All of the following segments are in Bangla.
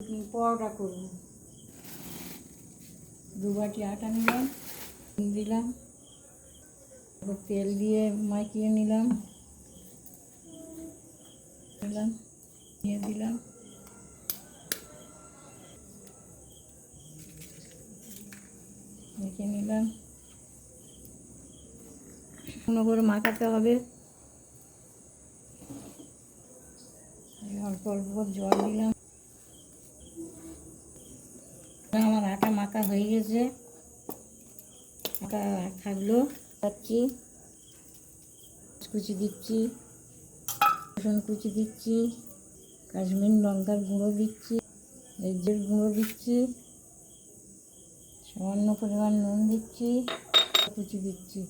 পরোটা করব। 2 বাটি আটা নিলাম, দিলাম, তেল দিয়ে মাখিয়ে নিলাম, দিয়ে দিলাম, মেখে নিলাম। শুকনো করে মাখাতে হবে। অল্প অল্প জল দিলাম। আমার আটা মাখা হয়ে গেছে। আটা থাকলো যাচ্ছি, কুচি দিচ্ছি, রসুন কুচি দিচ্ছি, কাশ্মীর লঙ্কার গুঁড়ো দিচ্ছি, জিরের গুঁড়ো দিচ্ছি, সামান্য পরিমাণ নুন দিচ্ছি, কুচি দিচ্ছি,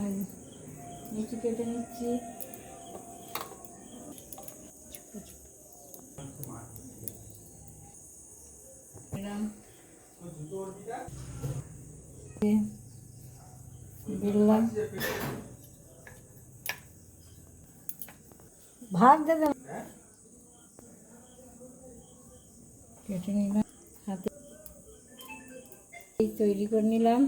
আর লিচি কেটে নিচ্ছি। দিলাম, ভাত দেবে কেটে নিলাম, হাতে তৈরি করে নিলাম।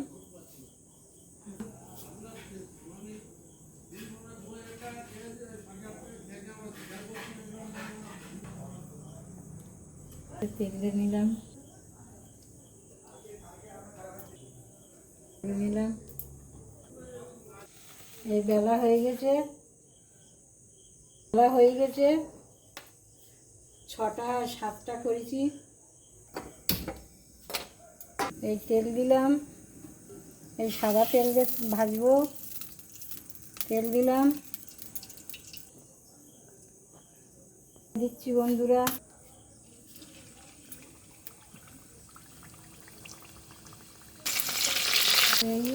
তেলে নিলাম, এই বেলা হয়ে গেছে, 6টা 7টা করেছি। এই তেল দিলাম, এই সাদা তেল দিয়ে ভাজবো। তেল দিলাম, দিচ্ছি বন্ধুরা, এই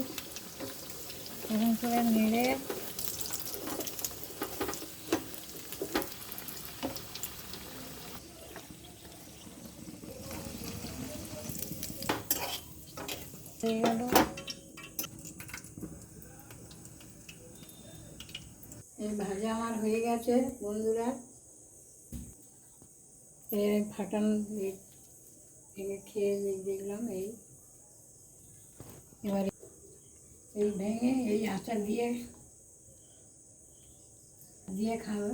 এরকম করে নেড়ে হয়ে গেল। এই ভাজা আমার হয়ে গেছে বন্ধুরা। ফাটানো ভেঙে খেয়ে দেখলাম। এবারে এই ভেঙে এই আচার দিয়ে খাবো।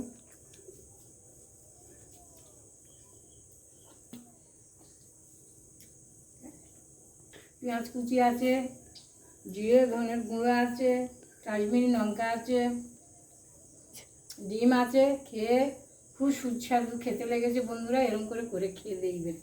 পেঁয়াজ কুচি আছে, জিরে ধনের গুঁড়ো আছে, কাশ্মীরি লঙ্কা আছে, ডিম আছে। খেয়ে খুব সুস্বাদু খেতে লেগেছে বন্ধুরা। এরকম করে খেয়ে দেখবেন।